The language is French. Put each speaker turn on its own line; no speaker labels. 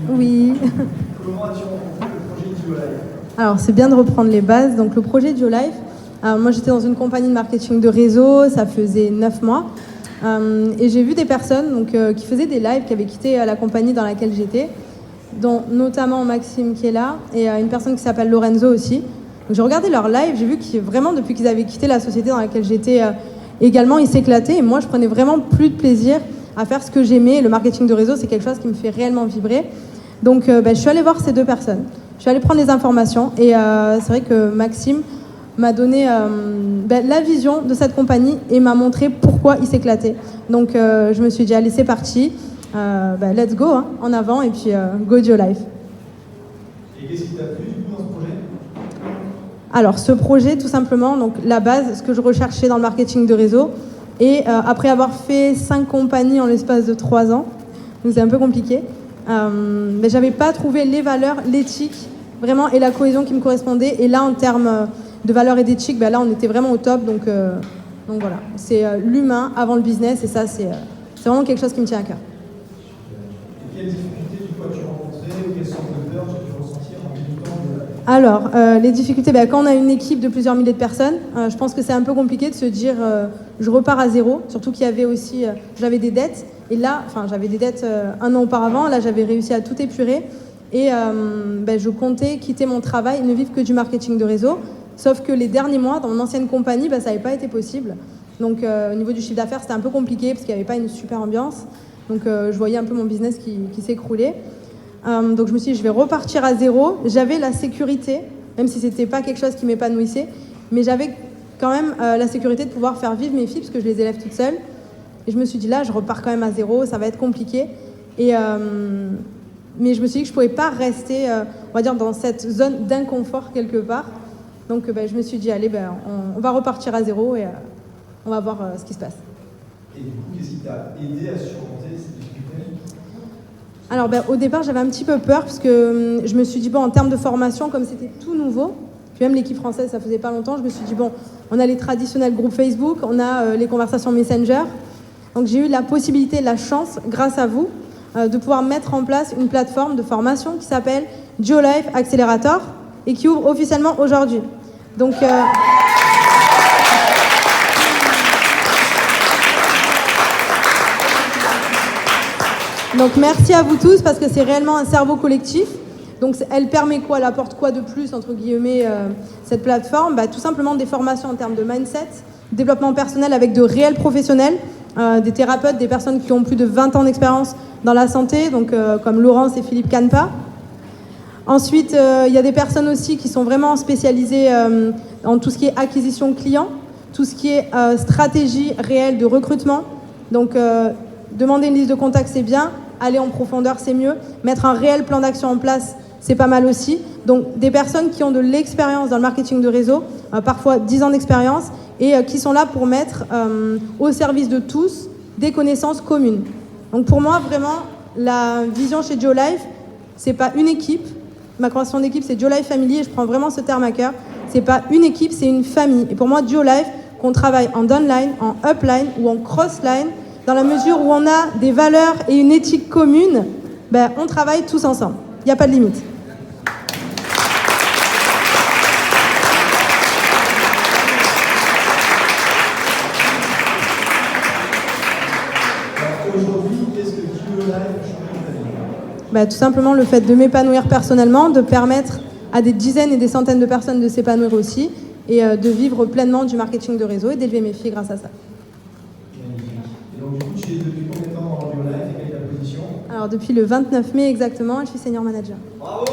Oui.
Comment as-tu rencontré le projet Duolife?
Alors, c'est bien de reprendre les bases. Donc, le projet Duolife, moi, j'étais dans une compagnie de marketing de réseau, ça faisait 9 mois. Et j'ai vu des personnes qui faisaient des lives, qui avaient quitté la compagnie dans laquelle j'étais, dont notamment Maxime qui est là, et une personne qui s'appelle Lorenzo aussi. Donc, j'ai regardé leur live, j'ai vu que vraiment, depuis qu'ils avaient quitté la société dans laquelle j'étais également, ils s'éclataient. Et moi, je prenais vraiment plus de plaisir à faire ce que j'aimais. Le marketing de réseau, c'est quelque chose qui me fait réellement vibrer. Donc, je suis allée voir ces deux personnes. Je suis allée prendre des informations et c'est vrai que Maxime m'a donné la vision de cette compagnie et m'a montré pourquoi il s'éclatait. Donc, je me suis dit, allez, c'est parti, let's go, hein, en avant, et puis go Duolife.
Et qu'est-ce qui t'a plu du coup dans ce projet?
Alors, ce projet, tout simplement, donc la base, ce que je recherchais dans le marketing de réseau, et après avoir fait 5 compagnies en l'espace de 3 ans, donc c'est un peu compliqué, j'avais pas trouvé les valeurs, l'éthique, vraiment, et la cohésion qui me correspondait. Et là, en termes de valeurs et d'éthique, là, on était vraiment au top. Donc voilà, c'est l'humain avant le business, et ça, c'est vraiment quelque chose qui me tient à cœur.
Et quelles difficultés du coup as-tu rencontrées ou quelles sortes de peurs tu as pu ressentir en débutant de...
Alors, les difficultés, quand on a une équipe de plusieurs milliers de personnes, je pense que c'est un peu compliqué de se dire je repars à zéro, surtout qu'il y avait aussi, j'avais des dettes, et là, j'avais des dettes 1 an auparavant, là j'avais réussi à tout épurer, et je comptais quitter mon travail, ne vivre que du marketing de réseau, sauf que les derniers mois, dans mon ancienne compagnie, ça n'avait pas été possible. Donc au niveau du chiffre d'affaires, c'était un peu compliqué, parce qu'il n'y avait pas une super ambiance, donc je voyais un peu mon business qui s'écroulait. Donc je me suis dit, je vais repartir à zéro. J'avais la sécurité, même si c'était pas quelque chose qui m'épanouissait, mais j'avais quand même la sécurité de pouvoir faire vivre mes filles, parce que je les élève toutes seules. Et je me suis dit, là, je repars quand même à zéro, ça va être compliqué. Mais je me suis dit que je pouvais pas rester, on va dire, dans cette zone d'inconfort quelque part. Donc je me suis dit, allez, on va repartir à zéro et on va voir ce qui se passe.
Et du coup, qu'est-ce qui t'a aidé à surmonter ces difficultés?
Alors au départ, j'avais un petit peu peur, parce que je me suis dit, en termes de formation, comme c'était tout nouveau, puis même l'équipe française, ça faisait pas longtemps, je me suis dit, on a les traditionnels groupes Facebook, on a les conversations Messenger. Donc j'ai eu la possibilité, la chance, grâce à vous, de pouvoir mettre en place une plateforme de formation qui s'appelle Duolife Accelerator et qui ouvre officiellement aujourd'hui. Donc... Donc merci à vous tous, parce que c'est réellement un cerveau collectif. Donc elle permet quoi? Elle apporte quoi de plus, entre guillemets, cette plateforme? Tout simplement des formations en termes de mindset, développement personnel avec de réels professionnels, des thérapeutes, des personnes qui ont plus de 20 ans d'expérience dans la santé, donc comme Laurence et Philippe Canpa. Ensuite, il y a des personnes aussi qui sont vraiment spécialisées en tout ce qui est acquisition client, tout ce qui est stratégie réelle de recrutement. Donc demander une liste de contacts, c'est bien. Aller en profondeur, c'est mieux. Mettre un réel plan d'action en place, c'est pas mal aussi. Donc des personnes qui ont de l'expérience dans le marketing de réseau, parfois 10 ans d'expérience, et qui sont là pour mettre au service de tous des connaissances communes. Donc pour moi, vraiment, la vision chez Duolife, c'est pas une équipe. Ma création d'équipe, c'est Duolife Family, et je prends vraiment ce terme à cœur. C'est pas une équipe, c'est une famille. Et pour moi, Duolife, qu'on travaille en downline, en upline ou en crossline, dans la mesure où on a des valeurs et une éthique commune, on travaille tous ensemble. Il n'y a pas de limite.
Alors aujourd'hui, qu'est-ce que Duolife a changé dans ta vie?
Tout simplement le fait de m'épanouir personnellement, de permettre à des dizaines et des centaines de personnes de s'épanouir aussi, et de vivre pleinement du marketing de réseau et d'élever mes filles grâce à ça.
Et donc du coup, tu es depuis combien de temps dans Duolife et quelle est ta position?
Alors depuis le 29 mai exactement, je suis senior manager.
Bravo!